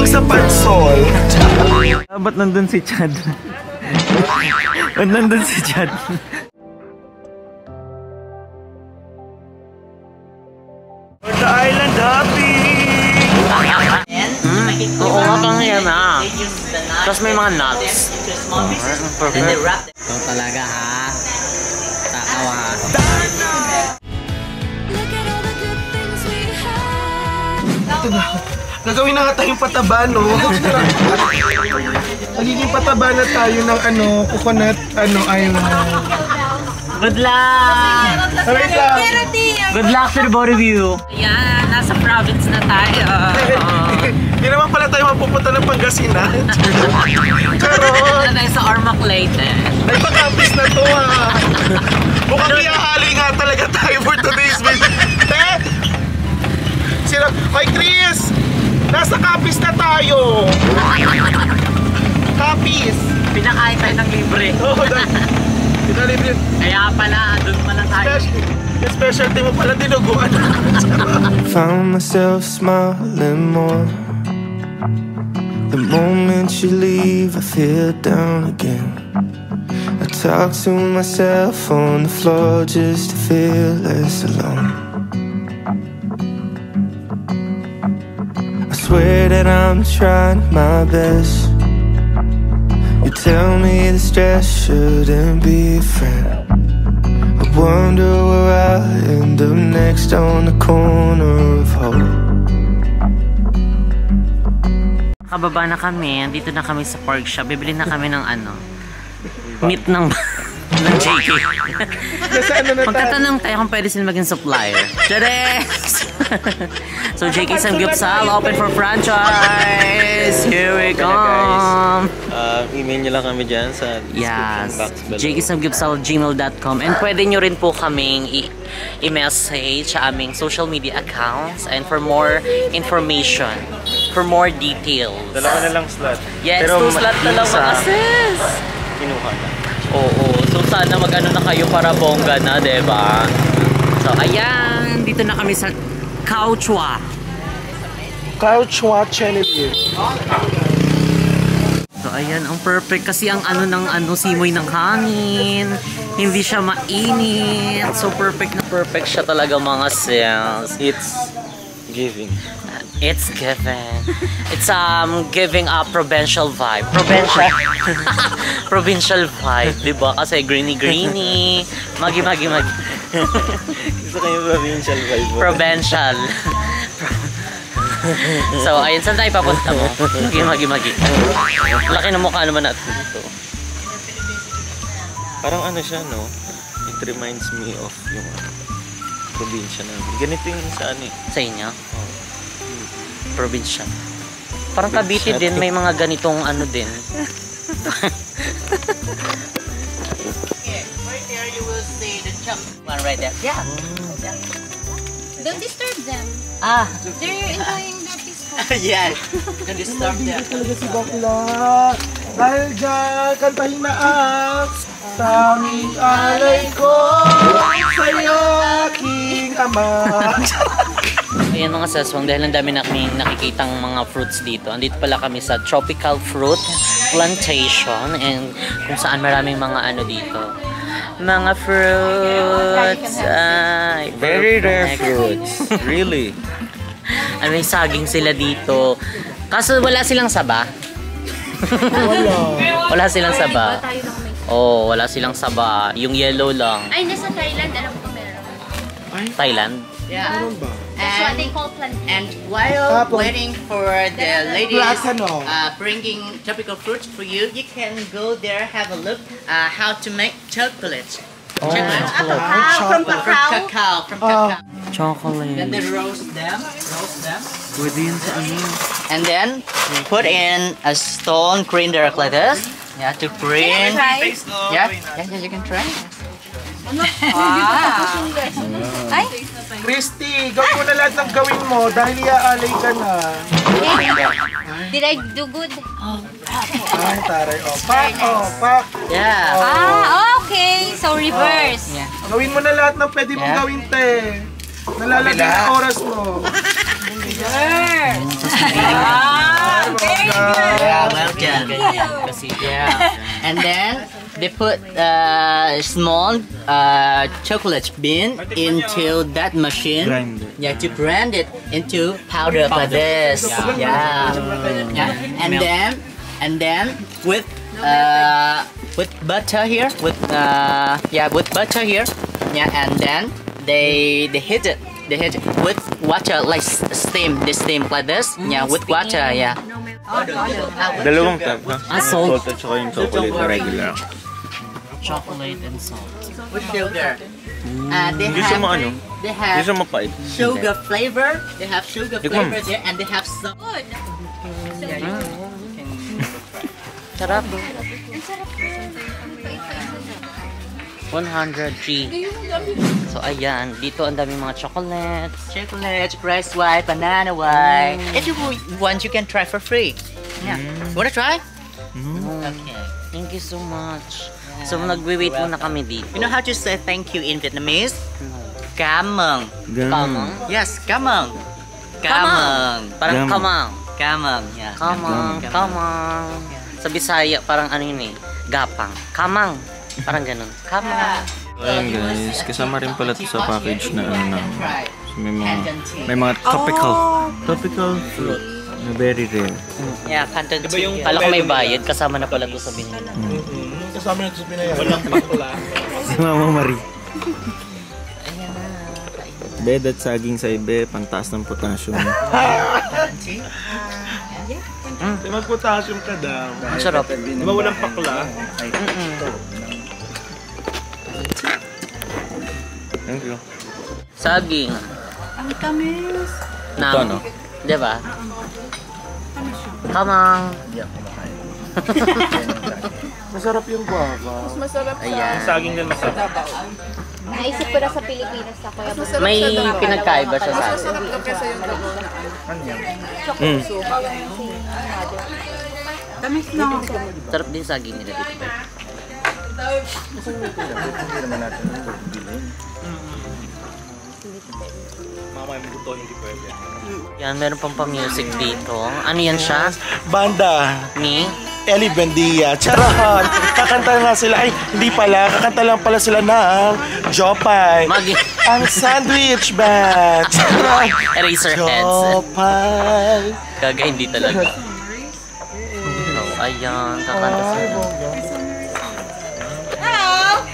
sa pansol. Ba't nandun si Chad? Ba't nandun si Chad? The island happy! Oo nga pang yan ah. Tapos may mga nuts. Perfect. Ito talaga ha. Takawa ha. Ito na. Nagawin na nga tayong pataba, no? Magiging pataba na tayo ng coconut, island. Good luck! Good luck to the both of you! Yan, nasa province na tayo. Hindi naman pala tayo mapupunta ng Pangasinan. Karoon! Tayo sa Ormoc Leyte. Ay, pag-campus na to ah! Mukhang ihahali nga talaga tayo for today's video. Hoy Chris! Nasa campus na tayo! Campus! Pinakain tayo ng libre. Oo, pinalibre. Kaya pala, doon pala tayo. Yung specialty mo pala, dinuguan. Found myself smiling more. The moment you leave, I feel down again. I talk to myself on the floor just to feel less alone. I swear that I'm trying my best. You tell me the stress shouldn't be a friend. I wonder where I'll end up next on the corner of hope. Kababa na kami, dito na kami sa pork shop. Bibili na kami ng meat ng JK. Magtatanong tayo kung pwede sila maging supplier. Chares! So JK Samgyupsal, open for franchise! Here we come! Email nyo lang kami dyan sa description box below. jksamgyupsal@gmail.com. And pwede nyo rin po kaming i-message sa aming social media accounts and for more information, for more details. Dalawa na lang slot. Yes, pero 2 slot na lang mag-assist. Kinuha na. Oo, so sana mag-ano na kayo para bongga na, diba? So ayan, dito na kami sa Couchwa. Couchwa Cheneville. So ayan, ang perfect kasi ang simoy ng hangin. Hindi siya mainit. So perfect na perfect siya talaga mga sis. It's giving. It's given. It's giving a provincial vibe. Provincial vibe, 'di ba? Kasi greeny. Magi. Gusto kayo provincial vibe. Provincial. So, ayun, saan tayo papunta mo? Magi. Laki ng mukha naman natin dito. Parang siya, no? It reminds me of yung probinsya namin. Ganito yung sa Sa inyo? Probinsya. Parang Cavite din, may mga ganitong din. Right there you will see the chunk. One right there. Yeah. Don't disturb them. They're enjoying their peaceful. Yeah. Don't disturb them. Talaga si Bakla. Dahil dyan, kantahin na ang Saming alay ko sa'yo aking ama. Ayan mga saswang, dahil ang dami naming nakikitang mga fruits dito. Andito pala kami sa Tropical Fruit Plantation and kung saan maraming mga dito. Mga fruits. very rare fruits. Really. May saging sila dito. Kaso wala silang saba. Wala silang saba. Oh, wala silang saba. Yung yellow lang. Ay, nasa Thailand, alam ko meron. Thailand? Yeah. That's what they call plantain. And while waiting for the ladies Plátano. bringing tropical fruits for you, you can go there, have a look how to make chocolate. Chocolate. From cacao. From cacao. Then Chocolate. they roast them. Pwede yun sa And then put in a stone, cream direct like this. Yeah, to cream. Yeah, you can try. Ay, Christy, gawin mo na lahat ng gawin mo dahil iaalay ka na. did I do good? Ay, taray. Pak. Yeah. Okay. So reverse. Yeah. Gawin mo na lahat ng pwede mong gawin, te. Nalalagay na oras mo. Reverse. Yeah, well done. Yeah. And then they put small chocolate bean into that machine. Grind it. Yeah, to grind it into powder like this. Yeah. And then with butter here, with butter here. Yeah, and then they hit it. They hit it with water, like steam. They steam like this. Yeah, with water. Yeah. Dalawang type, ha? Salt. Salt at saka yung chocolate na regular. Chocolate and salt. With sugar. They Gusto mo ano? have Gusto mo pait? sugar flavor. They have sugar Tikman mo. flavor there, and they have some. Sarap. 100G. So ayan, dito ang daming mga chocolates. Chocolate, rice white, banana white. If you want, you can try for free. Yeah. Wanna try? Okay. Thank you so much. So nagwe-wait muna kami dito. You know how to say thank you in Vietnamese? Cảm ơn. Kamang? Yes, cảm ơn. Cảm ơn. Parang kamang. Cảm ơn. Yeah. Kamang. Kamang. Sa Bisaya, parang ano yun eh. Gapang. Kamang. Parang ganun. Kamang. Ayan guys, kasama rin pala ito sa package na ano na. So, may mga tropical fruit na very rare. Yeah, canton tea. Kala ko may bayad, kasama na pala ito sa binili. Kasama na ito sa Pinay. Walang bakla. Si Mama Marie. Bed at saging sa ibe, pantaas ng potassium. Mag-potassium ka daw. Ang sarap. Di ba walang bakla? Thank you. Saging. Ang tamis. Ito no? Diba? Kamang. Masarap yung guava. Ayan. Saging din masarap. Naisip ko na sa Pilipinas ako. May pinagkaiba siya sa akin. Tamis na. Sarap din saging nila dito. Yan, meron pang pa-music dito. Ano yan siya? Banda. Ni? Ellie Bendia. Charot! Kakanta nga sila. Ay, hindi pala. Kakanta lang pala sila ng Jopay. Ang Sandwich Band. Eraserheads. Jopay. Gaga, hindi talaga. So, ayan. Kakanta sila. Hello.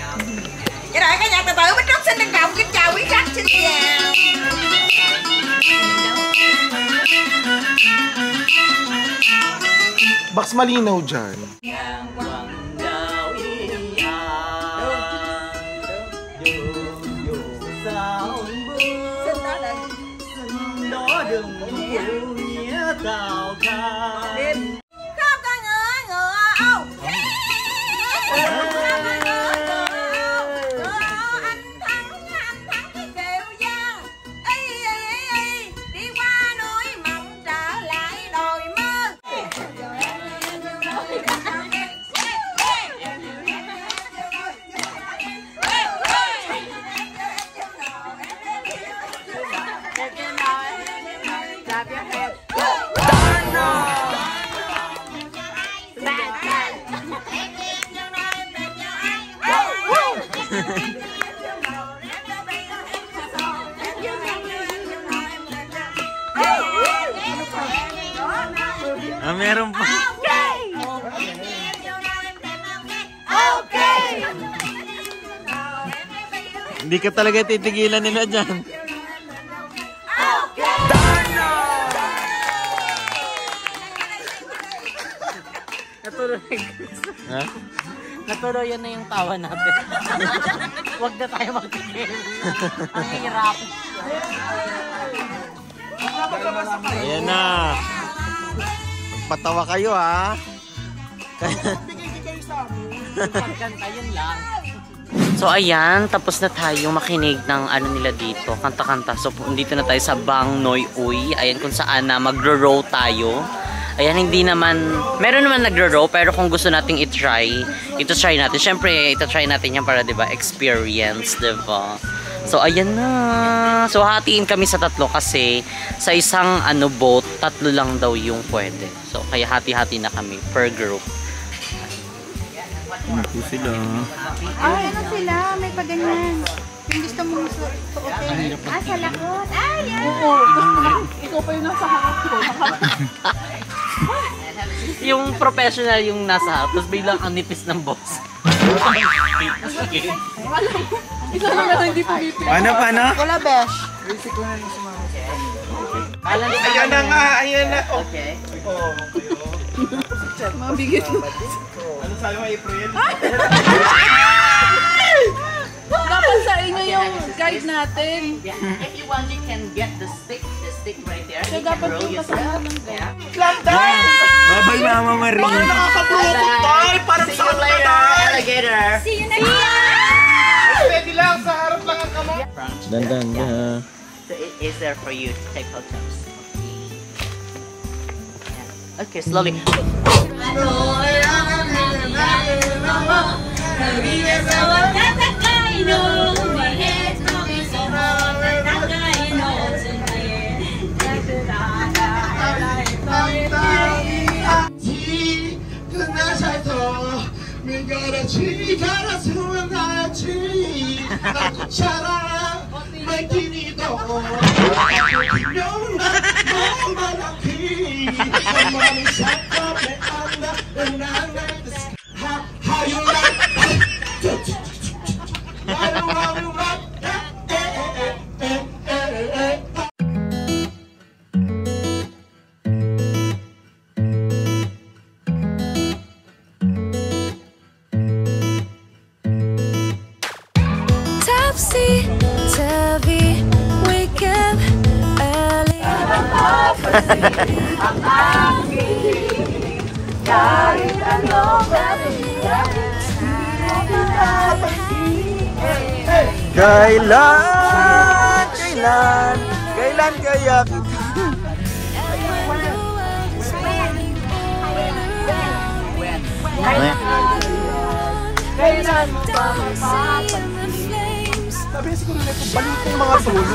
Vậy rồi cả nhà từ từ bên trong xin được đồng kính chào quý khách xin chào. Baks malinaw dyan. Không có ngựa ngựa ô. Ah, meron pa. Hindi ka talaga titigilan nila dyan. Natuloy. Ha? Natuloy yan na yung tawa natin. Huwag na tayo magtigil. Ang hirap. Ayan na. Magpatawa kayo ha. Pagkanta yun lang. So ayan, tapos na tayo makinig ng ano nila dito, kanta-kanta. So dito na tayo sa Bang Noi Uy. Ayan kung saan na magro-row tayo. Ayan, hindi naman, meron naman nagro-row, pero kung gusto nating ito try natin. Siyempre, ito try natin yan para, diba, experience, diba? So, ayan na. So, hatiin kami sa tatlo kasi sa isang boat, tatlo lang daw yung pwede. So, kaya hati-hati na kami per group. Ano po sila? Ay, ano sila? May paganyan. Yung gusto mong suotin. Sa lakot. Yan! Oo. Ikaw pa yung nasa harap ko. Yung professional yung nasa harap, tapos biglang ang nipis ng boss. Isa lang na hindi pumipili. Paano? Wala, besh. Ayan na nga, ayan na. Okay. Mga bigit na. Ano sabi mo, April? Dapat sa inyo yung guide natin. If you want, you can get the stick right there. So, dapat yung kasama ng guide. Bye-bye, Mama Marie. Mga nakakabrukot tayo! Parang See you later, alligator! See you next time! Pwede lang, sa harap lang ang kamay. Dandan ka. So it is there for you to take photos. Yeah. Okay, slowly. Topsy-turvy, wake up early. Kailan kaya? Kailan mo ba mapapansin? Sabi siguro na ito, balik yung mga tulog.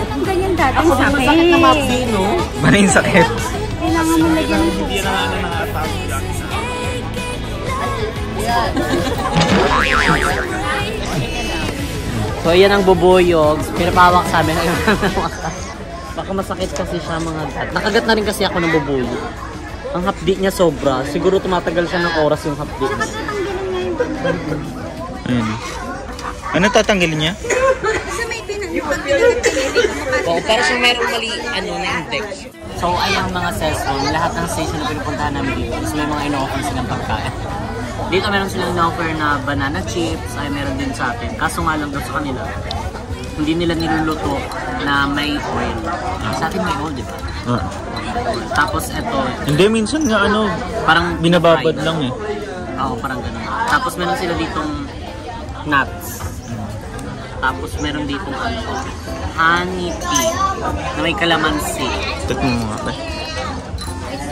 Ang ganyan dati sa akin. Masakit na mapsi, no? Maring sakit. Kailangan mo lagyan ng Hindi na nga nakatapos lang. So, ayan ang bubuyog. Pinapawak sa amin. Baka masakit kasi siya mga dad. Nakagat na rin kasi ako ng bubuyog. Ang hapdi niya sobra. Siguro tumatagal siya ng oras yung hapdi niya. Ayun. Ano tatanggalin niya? Oo, pero siya merong mali na index. So, ayang mga cellphone, lahat ng station na pinupuntahan namin dito is may mga ino-offer silang pagkain. Dito meron silang ino-offer na banana chips, ay meron din sa atin. Kaso nga lang doon sa kanila, hindi nila niluluto na may oil. Sa atin may oil, di ba? Tapos eto, Hindi, minsan nga parang binababad fried. lang eh. Oo, parang ganun. Tapos meron sila ditong nuts. Tapos meron ditong honey tea na may kalamansi. Tikman mo nga ba?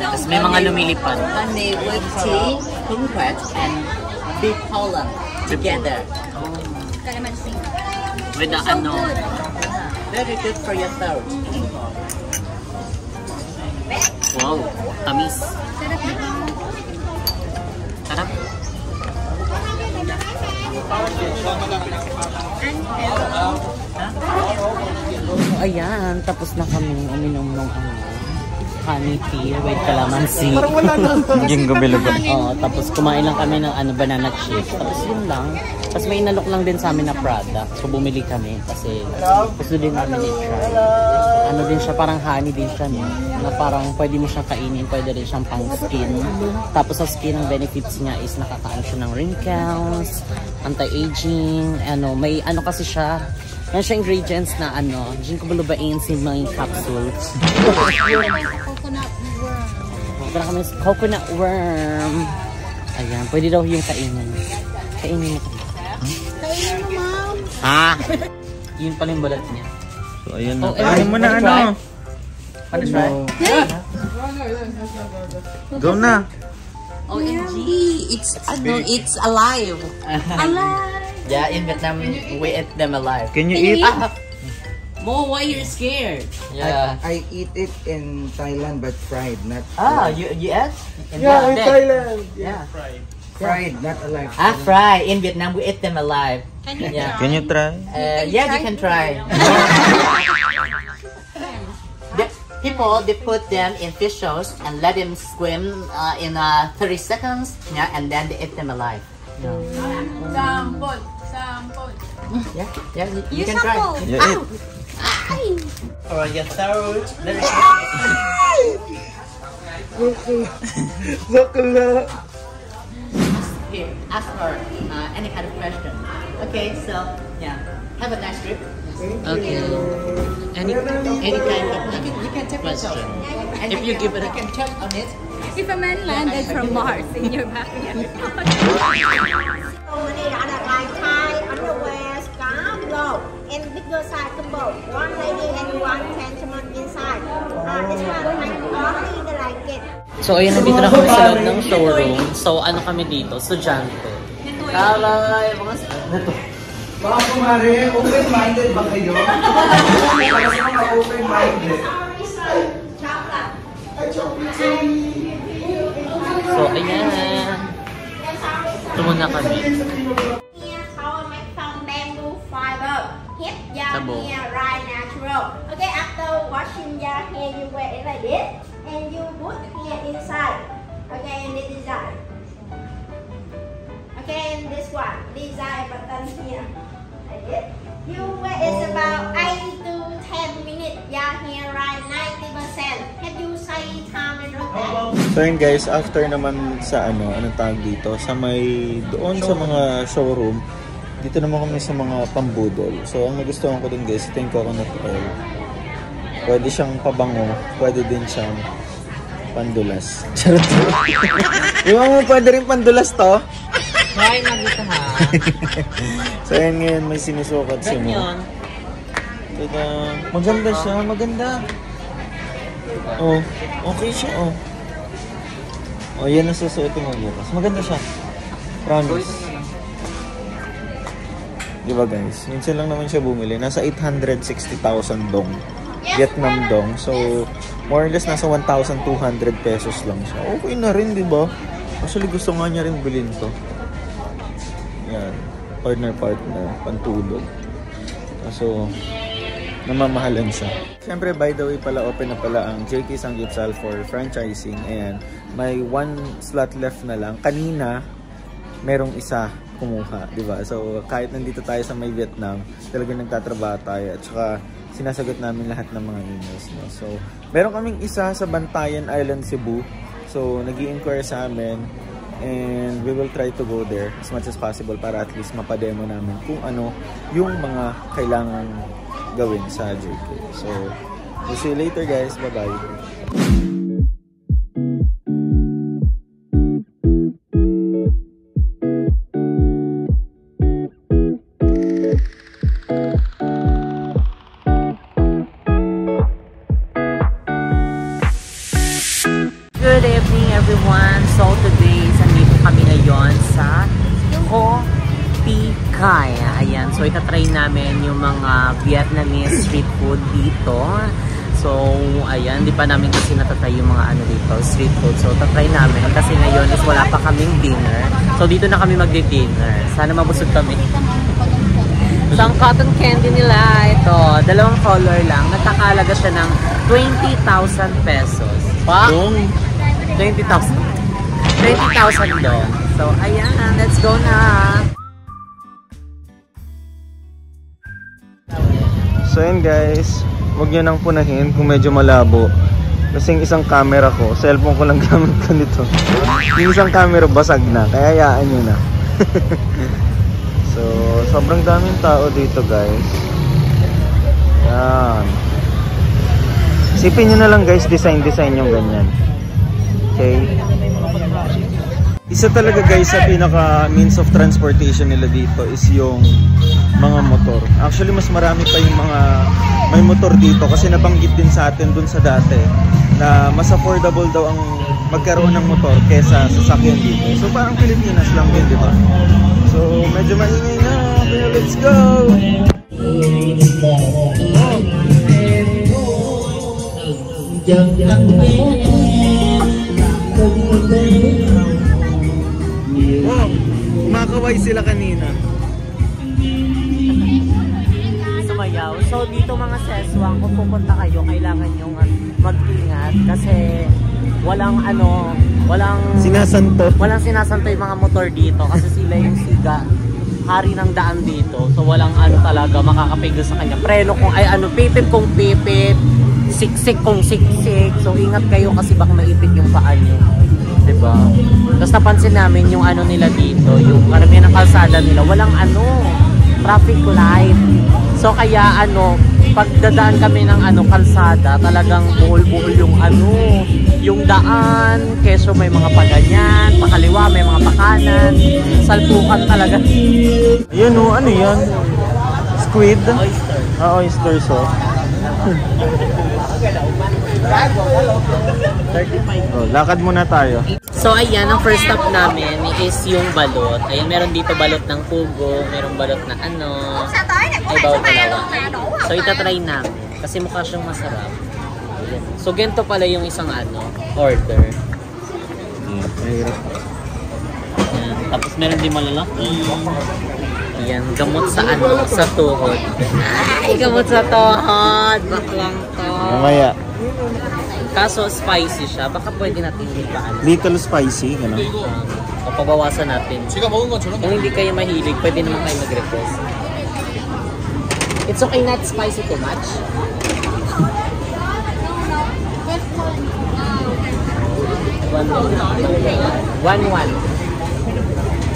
Tapos may mga lumilipad. Honey with tea, kumquat, and big pollen together. With the Very good for your throat. wow, tamis. Sarap. So, ayan, tapos na kami uminom ng honey tea with calamansi. Parang wala na. Naging gabi-laban. Oo, tapos kumain lang kami ng banana chips. Tapos yun lang. Tapos may inalok lang din sa amin na product. So bumili kami kasi gusto din namin i-try. Ano din siya, parang honey din siya, no? Na parang pwede mo siyang kainin, pwede rin siyang pang skin. Tapos sa skin, ang benefits niya is nakakaano siya ng wrinkles, anti-aging, may kasi siya. Yan siya ingredients na ginkgo bilobain simang capsules. Meron kami coconut worm. Ayan, pwede daw yung kainin. Kainin mo. Kainin mo, ma'am. Ah! Yun pala yung balat niya. So, ayan na. Oh, Ayaw mo na Wanna try? Go na. OMG, it's alive. Alive. Yeah, in Vietnam we eat them alive. Can you eat? Mo, why you're scared? Yeah. I eat it in Thailand but fried, not You ate? In Thailand. Yeah. Fried, not alive. Fried. In Vietnam we eat them alive. Can you Yeah. Can you try? Yeah, you can try. People, they put them in fish sauce and let them swim in 30 seconds. Yeah, and then they eat them alive. Sample. Yeah, you can try. Yeah, eat. For your throat. Here, ask her any kind of question. Okay, so yeah, have a nice trip. Okay. Any kind of You can take question. and If you give it you can touch on it. If a man landed from Mars in your backyard. Many other like Thai underwear, scarf, globe, and bigger size combo. One lady and one gentleman inside. This one I only like it. So, ayun, nandito na kami sa loob ng showroom. So, ano kami dito? Estudyante. Taray, mga Baka kumari, open-minded ba kayo? Kasi mga open-minded. So, ayan. Ito muna kami. Sabo. Okay, after washing your hair, you wear it like this, and you put here inside. Okay, and this design. Okay, and this one, design button here. Like this. You wear it about 8 to 10 minutes. Your hair right 90%. Have you say time and look at? So yun guys, after naman sa anong tawag dito, sa may doon sa mga showroom, dito naman kami sa mga pambudol. So ang nagustuhan ko dun guys, ito yung coconut oil. Pwede siyang pabango, pwede din siyang pandulas. Charot. Yung mo pwede rin pandulas to? Try na dito ha. So yan ngayon, may sinusukat siya mo. Teka, maganda siya, maganda. Oh, okay siya, oh. Oh, yan ang susuotin mo bukas. Maganda siya. Promise. Diba guys? Minsan lang naman siya bumili. Nasa 860,000 dong. Vietnam dong. So, more or less nasa 1,200 pesos lang siya. Okay na rin, diba? Actually, gusto nga niya rin bilhin to. Yan. Partner. Pantulog. So, namamahalan siya. Siyempre, by the way pala, open na pala ang JK Samgyeopsal for franchising. Ayan. May 1 slot left na lang. Kanina, merong isa kumuha, di ba? So, kahit nandito tayo sa may Vietnam, talagang nagtatrabaho tayo at saka sinasagot namin lahat ng mga emails, no? So, meron kaming isa sa Bantayan Island, Cebu. So, nag-i-inquire sa amin and we will try to go there as much as possible para at least mapademo namin kung ano yung mga kailangan gawin sa JK. So, we'll see you later guys. Bye-bye. Good evening everyone. So today, nandito kami ngayon sa Ho Pi Khai. Ayan, so itatry namin yung mga Vietnamese street food dito. So, ayan, di pa namin kasi natatry yung mga dito, street food. So, tatry namin kasi ngayon is wala pa kaming dinner. So, dito na kami magdi-dinner. Sana mabusog kami. So, ang cotton candy nila, ito, 2 color lang. Nagkakalaga siya ng 20,000 pesos. Wow! 20,000 doon. So, ayan. Let's go na. So yun guys, huwag nyo nang punahin kung medyo malabo. Kasing isang camera ko, cellphone ko lang gamit ko nito. Yung isang camera basag na, kaya hayaan nyo na. So, sobrang daming tao dito guys. Yan. Isipin nyo na lang guys, design yung ganyan. Okay? Isa talaga guys sa pinaka means of transportation nila dito is yung mga motor. Actually mas marami pa yung mga may motor dito kasi nabanggit din sa atin dun sa dati na mas affordable daw ang magkaroon ng motor kesa sasakyan dito. So parang Pilipinas lang din, di ba? So medyo maingay na. Kaya let's go! Wow, kumakaway sila kanina. Sumayaw. So dito mga seswang, kung pupunta kayo, kailangan yung mag-ingat kasi walang sinasanto yung mga motor dito kasi sila yung siga, hari ng daan dito. So walang talaga makakapigil sa kanya. Preno kung ay pipip kung pipip, siksik kung siksik. So ingat kayo kasi baka maipit yung paa nyo. Diba? Tapos napansin namin yung nila dito, yung karamihan ng kalsada nila, walang traffic light. So kaya pagdadaan kami ng kalsada, talagang buhol-buhol yung daan, keso may mga paganyan, pakaliwa may mga pakanan, salpukan talaga. Ayun ano yan? Squid? Oyster. Oyster sauce. 35. Lakad muna tayo. So ayan, ang first stop namin is yung balot. Ayan, meron dito balot ng pugo, merong balot na ay bawal palawa. So itatry namin kasi mukha siyang masarap. Ayan. So ganito pala yung isang order. Ayan. Tapos meron din malalaki. Ayan, gamot sa sa tuhod. Ay, gamot sa tuhod. Baklang to. Mamaya. Kaso spicy siya, baka pwede natin ibaan. Little spicy, gano'n. O pabawasan natin. Kung hindi kayo mahilig, pwede naman kayo mag-request. It's okay not spicy too much.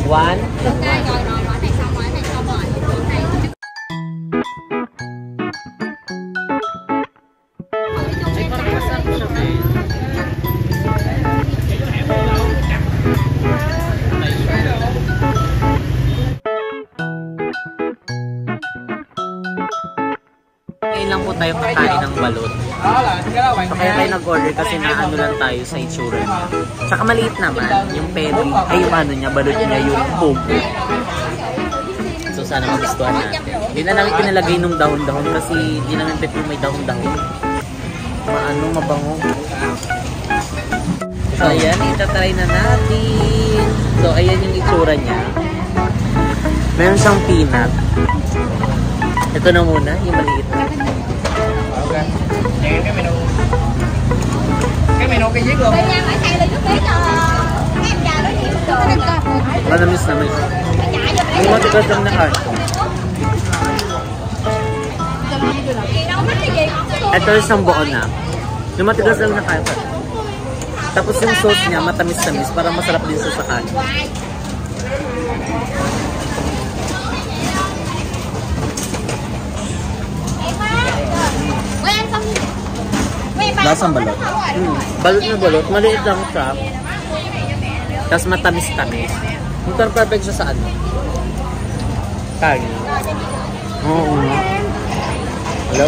One. Ngayon lang po tayo kakain ng balot. So kaya tayo nag-order kasi lang tayo sa itsura niya. Tsaka maliit naman, yung peri, ay yung niya, balot niya, yung pugo. So sana magustuhan natin. Hindi na namin pinalagay nung dahon-dahon kasi hindi namin bet yung may dahon-dahon. Mabango. So ayan, itatry na natin. So ayan yung itsura niya. Meron siyang peanut. Ito na muna, yung maliit na. Manamis naman ito. Yung matigas lang na karton. Ito isang buo na. Yung matigas lang na karton. Tapos yung sauce niya, matamis-tamis. Parang masarap din sa kanin. Lasang balot. Balot na balot. Maliit lang siya. Tapos matamis-tamis. Ito perfect siya sa kanin. Oo.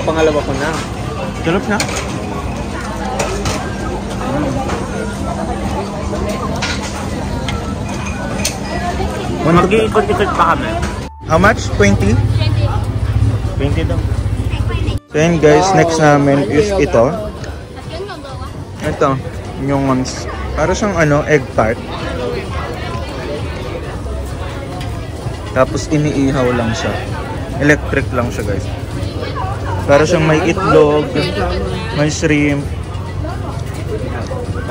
Pangalawa ko na. Sarap na. Mag-iikot-ikot pa kami. How much? 20? 20 daw. So yun guys, next namin is ito. Ito, yung para siyang egg tart. Tapos iniihaw lang siya. Electric lang siya guys. Para siyang may itlog, may shrimp.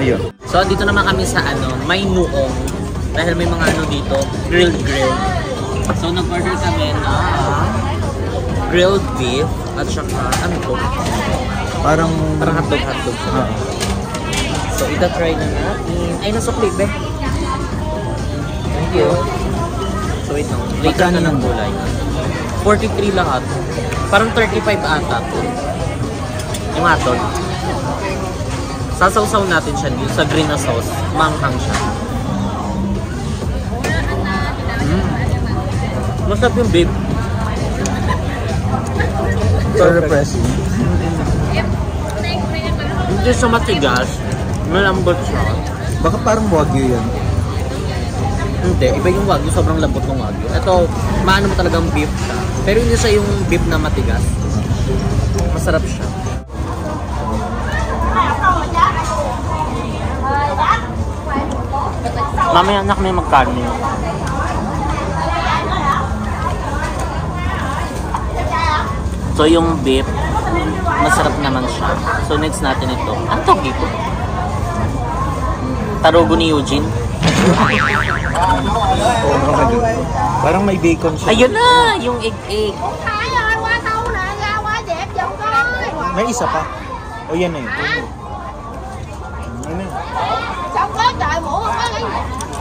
Ayun. So dito naman kami sa may nuong. Dahil may mga dito, grilled. So nag-order kami na grilled beef at saka to? Parang hotdog. So ita-try na natin. Ay, nasukli be. Thank you. So wait lang. Later na ng gulay. 43 lahat. Parang 35 ata to. Yung hotdog. Sasawsaw natin siya dito sa green na sauce. Manghang siya. Masarap yung beef. So refreshing. Hindi siya matigas. Malambot siya. Baka parang wagyu yan. Hindi, iba yung wagyu. Sobrang lambot ng wagyu. Ito, maano mo talagang beef siya. Pero hindi siya yung beef na matigas. Masarap siya. Mamaya na kami magkanin. So yung beef, masarap naman siya. So next natin ito. Ano tawag dito? Tarugo ni Eugene. Parang may bacon siya. Ayun na! Yung egg. May isa pa. O yan na yun.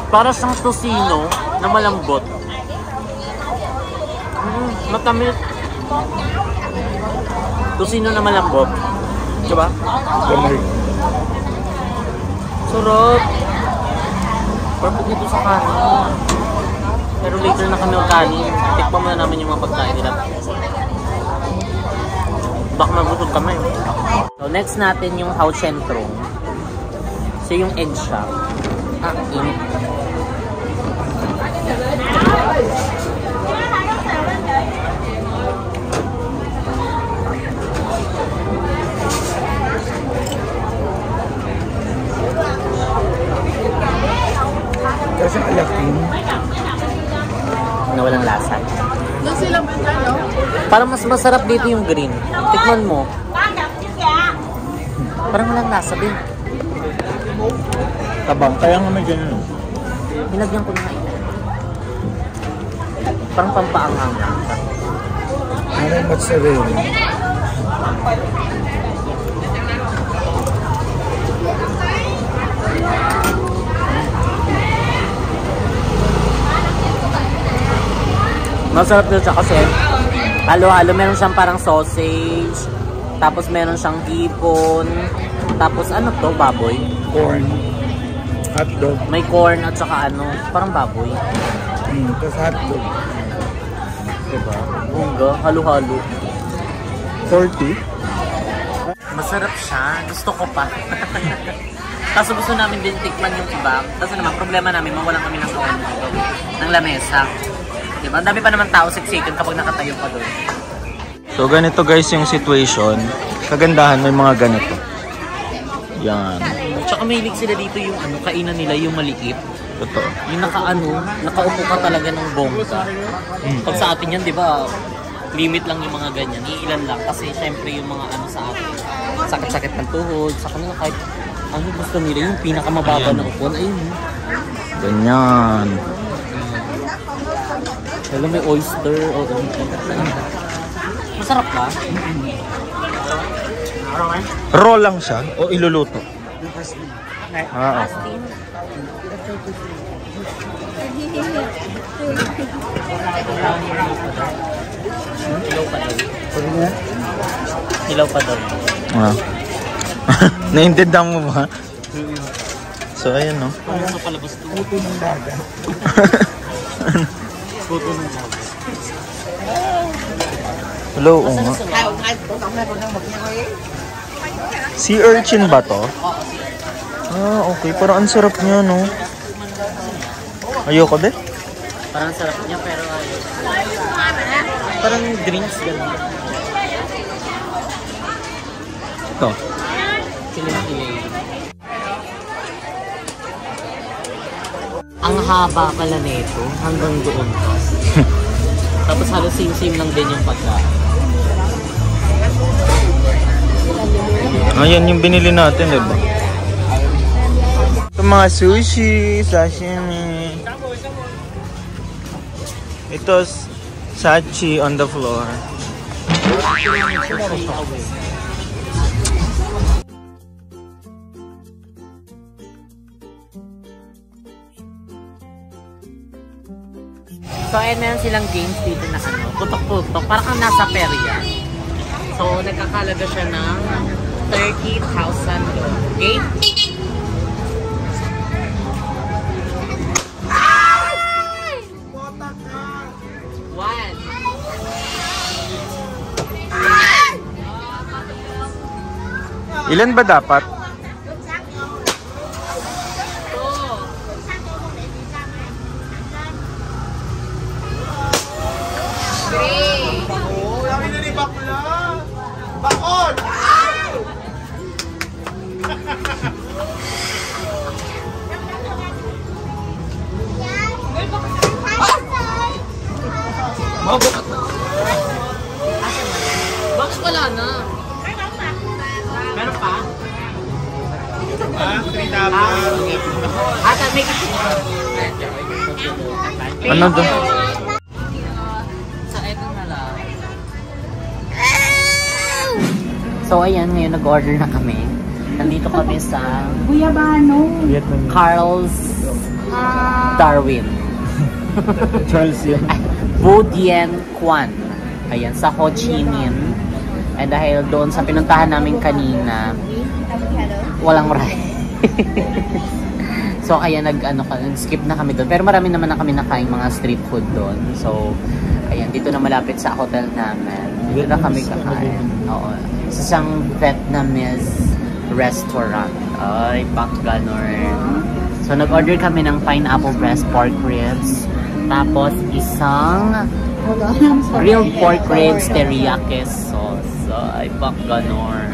Para siyang tosino na malambot. Matamis. Tosino na malambot. Diba? Sarap. Perfect nito sa kanin. Pero later na kami magkanin. Tikpan muna namin yung mga pagkain nila. Baka mabutog kami. So next natin yung Hao Centro. So yung egg siya. Init. Kasi alakin. Na walang lasa. Doon sila ano? Parang mas masarap dito yung green. Tikman mo. Parang walang lasa din. Tabang, kaya nga may ganyan. Nilagyan ko na nga ito. Parang pampaangang lang. May mozzarella. Masarap din siya kasi halo-halo. Meron siyang parang sausage. Tapos meron siyang hipon. Tapos ano to? Baboy? Corn. Hotdog. May corn at saka ano? Parang baboy. Tapos hotdog. Diba? Bungga. Halo-halo. 40. Masarap siya. Gusto ko pa. Kaso gusto namin din tikman yung iba. Kasi naman problema namin mawalan kami ng ng lamesa. Diba? Ang dami pa naman tao siksikan kapag nakatayo pa doon. So ganito guys yung situation. Kagandahan may mga ganito. Yan. Tsaka mahilig sila dito yung ano, kainan nila yung maliit. Totoo. Yung nakaupo ka talaga ng bongga. Pag sa atin yan, di ba, limit lang yung mga ganyan. Iilan lang kasi syempre yung mga ano sa atin. Sakit-sakit ng tuhod. Sa kanila kahit ano gusto nila, yung pinakamababa na upon. Ayun. Ganyan. Alam, may oyster. Masarap ka? Raw lang siya o iluluto? Oo. Hilaw pa daw. Hilaw pa daw. Naintindihan mo ba? So ayun no. Ano sa palabas to? Puto ng dagat. Puto ng dagat. Hello, nga. Sea urchin ba to? Okay. Parang ang sarap niya, no? Ayoko din. Parang sarap niya, pero parang drinks gano'n. Ito. Ang haba pala nito, hanggang doon. Tapos halos same-same lang din yung pagkain. Ayan yung binili natin, diba? Ito mga sushi, sashimi. Ito, sachi on the floor. So, ayan meron silang games dito na ano, putok-putok. Parang kang nasa perya. So, nagkakalaga siya ng 30,000 okay? Wow! Ilan ba dapat? Bakon! Box wala na. Meron pa? Ata, may Ano to? So, eto na lang. So, ayan, ngayon nag-order na kami. Nandito kami sa Carl's Darwin. Charles yun. Vo Dien Quan. Ayan, sa Ho Chi Minh. And dahil doon sa pinuntahan namin kanina, walang rice. So, kaya nag-skip na kami doon. Pero marami naman na kami nakain mga street food doon. So, ayan, dito na malapit sa hotel namin. Dito na kami kakain. Oo. Sa isang Vietnamese restaurant. Ay, Pak Ganon. So, nag-order kami ng pineapple breast pork ribs. Tapos, isang grilled pork ribs teriyaki sauce. Ay, Pak Ganon.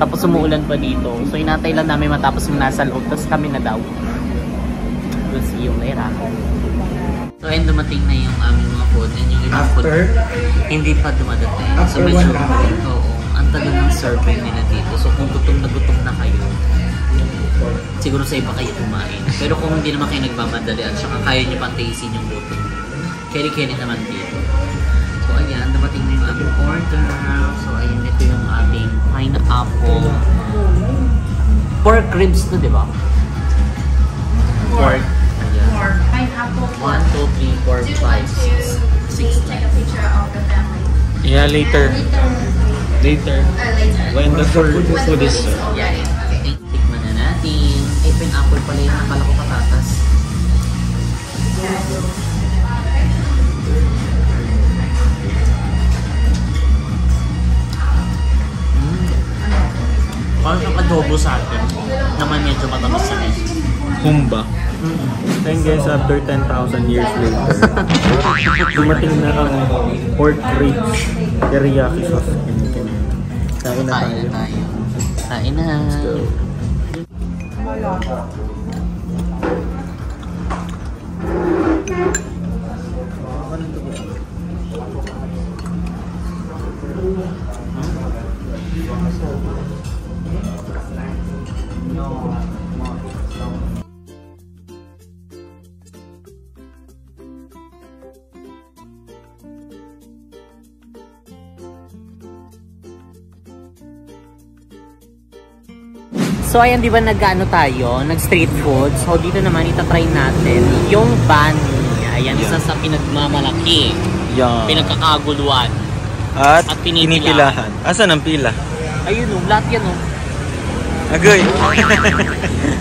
Tapos, umuulan pa dito. So, inatay lang namin matapos yung nasa loob. Tapos, kami na daw. We'll see you later. So, ayun, dumating na yung aming mga food. And yung ibang food, hindi pa dumadating. So, medyo, oo, ang tagal ng serving nila dito. So, kung gutom na kayo, siguro sa iba kayo kumain. Pero kung hindi naman kayo nagmamadali at saka kaya nyo pang taisin yung gutom, carry-carry naman dito. So, ayan, dumating na yung aming order. So, ayan, ito yung aming pineapple pork ribs to, di ba? Pork. Ayan. Pineapple. 1, 2, 3, 4, 5, 6, 7. Yeah, later. Later. When the food is served. Tikman na natin. Ay, pineapple pala yung nakala ko patatas. Parang siyang adobo sa atin. Naman medyo matamas sa akin. Humba. Then guys, after 10,000 years later, dumating na ang pork ribs teriyaki sauce. Kain na tayo. Kain na. Let's go. So ayan, di ba nag-ano tayo, nag-street food. So dito naman itatry natin yung bani. Ayan, isa sa pinagmamalaki. Yeah. Pinagkakaguluhan. At pinipilahan. pinipilahan. Asan ang pila? Ayun o, lahat yan o. Agoy.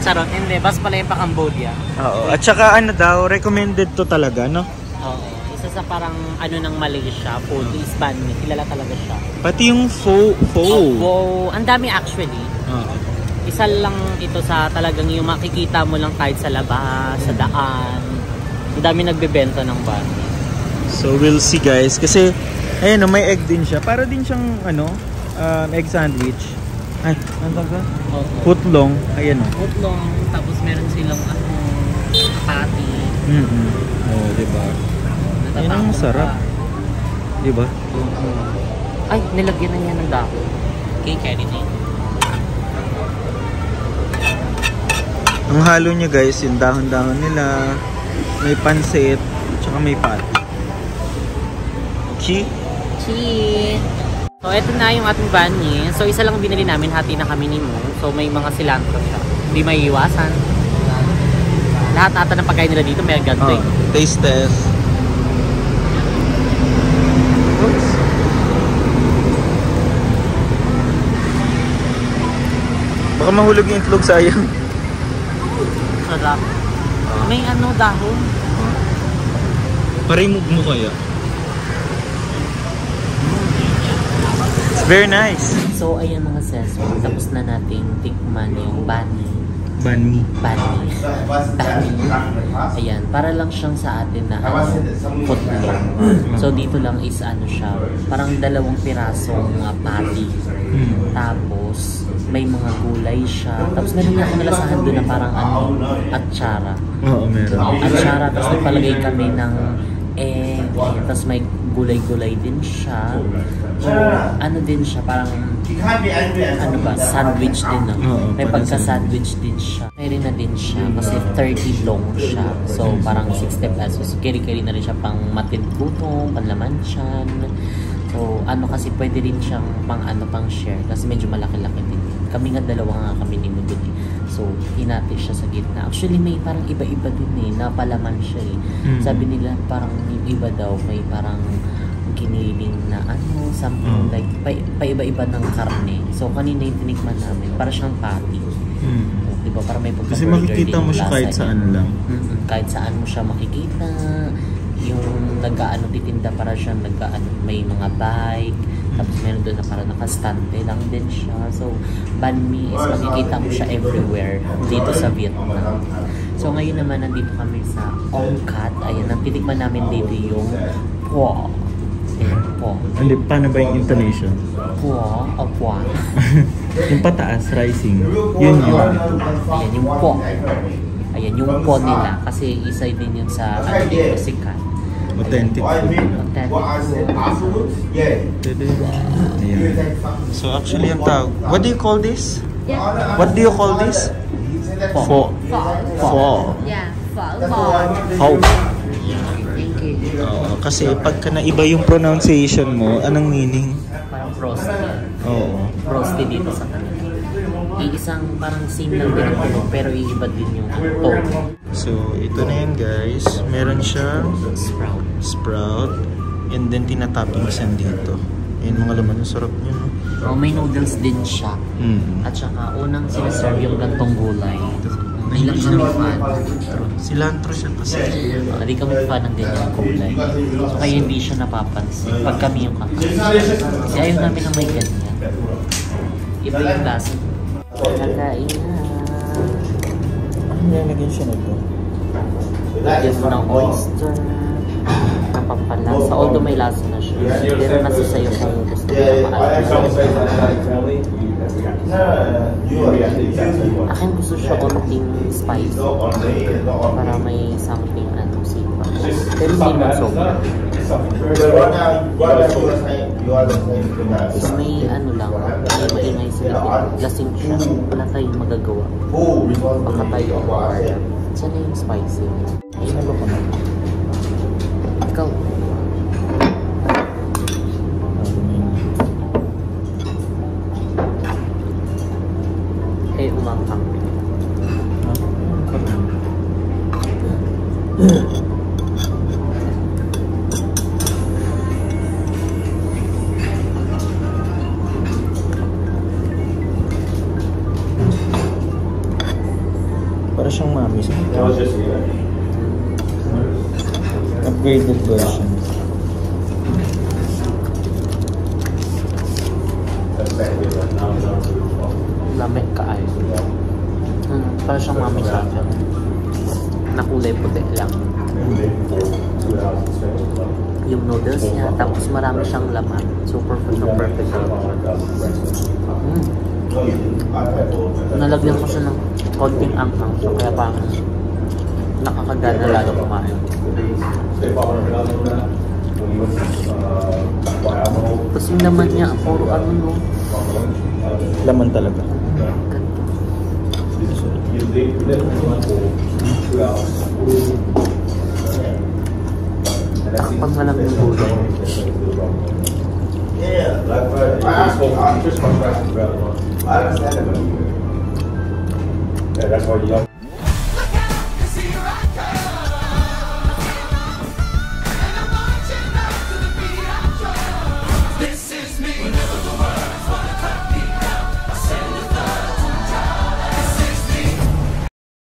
Charot, hindi. Bas pala yung pa-Cambodia. Oo. At saka ano daw, recommended to talaga, no? Oo. Isa sa parang ano ng Malaysia, food is bani. Kilala talaga siya. Pati yung pho. Pho. Ang dami actually. Oo. Isa lang ito sa talagang yung makikita mo lang kahit sa labas, sa daan. Ang dami nagbebenta ng bani. So we'll see guys. Kasi, ayun, may egg din siya. Para din siyang, egg sandwich. Ay, ano ba? Footlong. Ayan o. Footlong. Tapos meron silang patty. Oo, diba? Ayun ang masarap. Diba? Ay, nilagyan na niya ng dahon. Okay, carry na yun. Ang halo niya guys, yung dahon-dahon nila, may pansit, tsaka may patty. Chi? So, eto na yung ating bani. So, isa lang binili namin, hati na kami ni Mo. So, may mga cilantro siya. Hindi may iwasan. Lahat ata ng pagkain nila dito may ganito eh. Taste test. Oops. Baka mahulog yung itlog, sayang. Sarap. May dahon. Parimog mo kaya? Very nice. So, ayan mga sis, tapos na nating tikman yung bani. Banh mi. Ayan, para lang siyang sa atin na footlong. So, dito lang is ano siya, parang 2 pirasong patty. Tapos, may mga gulay siya. Tapos, meron ako nalasahan doon na parang atsara. Oo, meron. Atsara, tapos nagpalagay kami ng egg. Tapos, may gulay-gulay din siya. Ano din siya, parang ano ba, sandwich din, no? May pagka-sandwich din siya. May rin na din siya kasi 30 long siya. So, parang 60 pesos. Kiri-kiri na rin siya pang matintutong, panlamantiyan. So, ano kasi pwede rin siyang pang share kasi medyo malaki-laki din. Kami nga 2 nga kami ni Mudun eh. So, hinati siya sa gitna. Actually, may parang iba-iba din eh. Napalaman siya eh. Sabi nila parang yung iba daw may parang giniling na ano, something like pa-iba-iba ng karne. So, kanina yung tinikman namin, para siyang patty. Diba? Para may pagka-burger. Kasi makikita mo siya kahit saan lang. Kahit saan mo siya makikita. Yung nag-ano titinda para siyang nag-ano, may mga bike. Tapos meron doon na parang nakastante lang din siya. So, banh mi is makikita mo siya everywhere dito sa Vietnam. So, ngayon naman nandito kami sa Ong Cat. Ayan, ang tinikman namin dito yung po. Po. Hindi, paano ba yung intonation? Po o po. Yung pataas, rising. Yun yun. Ayan, yung po. Ayan, yung po nila. Kasi isa din yun sa ano dito, sikat. Authentic food. Authentic food. Ayan. So actually yung tawag, what do you call this? What do you call this? Pho. Pho. Yeah, Pho. Oo, kasi pagka naiba yung pronunciation mo, anong meaning? Parang frosty. Oo. Frosty dito sa kanila. Isang parang same lang din ang tunog, pero iiba din yung tone. So, ito na yan guys. Meron siyang sprout. And then tinatoppingsan dito. Ayan mga laman, ang sarap niya. No? Oh, may noodles din siya. At saka unang sinaserve yung gantong gulay. Hindi lang kami fan. Cilantro siya kasi. Hindi kami fan ng ganyan kulay. So, kaya hindi siya napapansin pag kami yung kakain. Kasi ayaw namin na may ganyan. Iba yung lasa. Nakain na. Ano nilagyan siya na ito? Lagyan mo ng oyster. Napampalasa. Although may lasa na siya. Pero nasa sayo kung gusto mo na maalas. Akin gusto siya konting spicy. Para may something sipa. Pero hindi mo sobra. So may ano lang, may maingay sila. Lasing siya. Wala tayong magagawa. Baka tayo order. Sana yung spicy. Ayun na ko na. Ikaw. Umangkang. Para siyang mamis. Upgraded version. Lamig ka ay. Para siyang mami sa akin. Nakulay puti lang. Yung noodles niya, tapos marami siyang laman. Super perfect. Nalagyan ko siya ng konting angkang. So kaya parang nakakagana lalo kumain. Tapos yung laman niya, puro ano no. Laman talaga. Takpan nga lang yung gulay. Yeah,